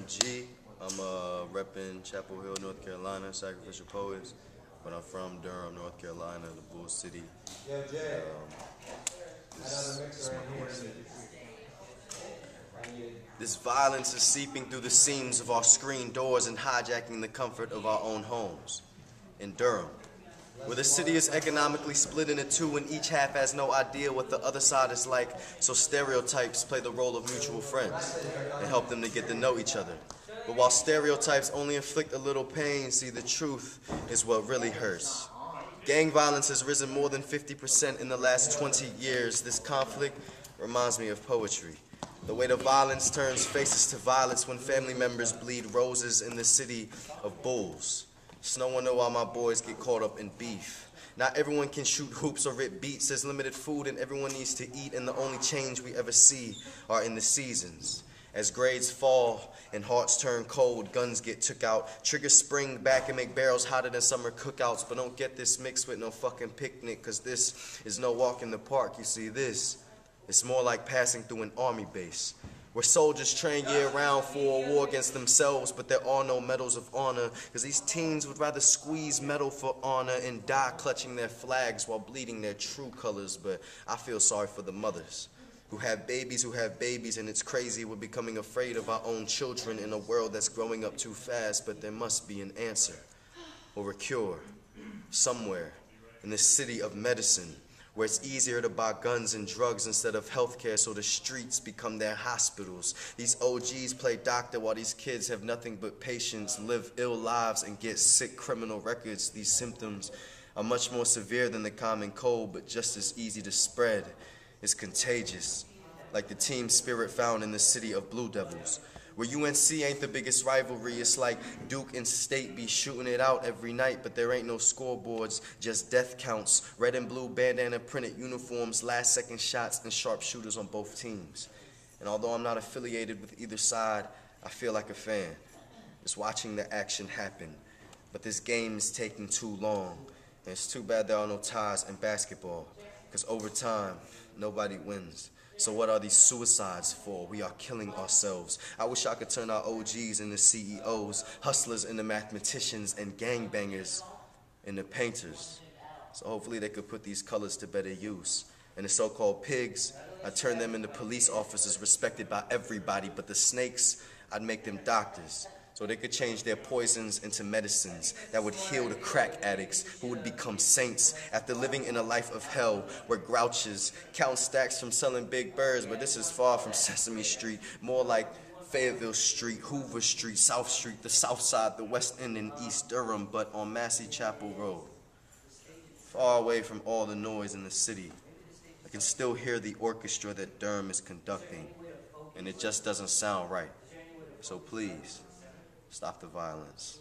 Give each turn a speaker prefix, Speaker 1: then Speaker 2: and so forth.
Speaker 1: I'm G. I'm repping Chapel Hill, North Carolina, Sacrificial Poets, but I'm from Durham, North Carolina, the Bull City. This is my court city. This violence is seeping through the seams of our screen doors and hijacking the comfort of our own homes. In Durham, where the city is economically split into two and each half has no idea what the other side is like, so stereotypes play the role of mutual friends and help them to get to know each other. But while stereotypes only inflict a little pain, see, the truth is what really hurts. Gang violence has risen more than 50% in the last 20 years. This conflict reminds me of poetry. The way the violence turns faces to violence when family members bleed roses in the city of bulls. It's no wonder why my boys get caught up in beef. Not everyone can shoot hoops or rip beats. There's limited food and everyone needs to eat, and the only change we ever see are in the seasons. As grades fall and hearts turn cold, guns get took out, triggers spring back and make barrels hotter than summer cookouts. But don't get this mixed with no fucking picnic, cause this is no walk in the park. You see, this is more like passing through an army base, where soldiers train year-round for a war against themselves, but there are no medals of honor, because these teens would rather squeeze metal for honor and die clutching their flags while bleeding their true colors. But I feel sorry for the mothers who have babies, and it's crazy we're becoming afraid of our own children in a world that's growing up too fast. But there must be an answer or a cure somewhere in the city of medicine, where it's easier to buy guns and drugs instead of healthcare, so the streets become their hospitals. These OGs play doctor while these kids have nothing but patience, live ill lives, and get sick criminal records. These symptoms are much more severe than the common cold, but just as easy to spread. It's contagious, like the team spirit found in the city of Blue Devils, where UNC ain't the biggest rivalry. It's like Duke and State be shooting it out every night, but there ain't no scoreboards, just death counts, red and blue bandana printed uniforms, last-second shots, and sharpshooters on both teams. And although I'm not affiliated with either side, I feel like a fan, just watching the action happen. But this game is taking too long, and it's too bad there are no ties in basketball, because over time, nobody wins. So what are these suicides for? We are killing ourselves. I wish I could turn our OGs into CEOs, hustlers into mathematicians, and gangbangers into painters. So hopefully they could put these colors to better use. And the so-called pigs, I'd turn them into police officers respected by everybody, but the snakes, I'd make them doctors, so they could change their poisons into medicines that would heal the crack addicts who would become saints after living in a life of hell, where grouches count stacks from selling big birds. But this is far from Sesame Street, more like Fayetteville Street, Hoover Street, South Street, the South Side, the West End, and East Durham, but on Massey Chapel Road. Far away from all the noise in the city, I can still hear the orchestra that Durham is conducting, and it just doesn't sound right. So please, stop the violence.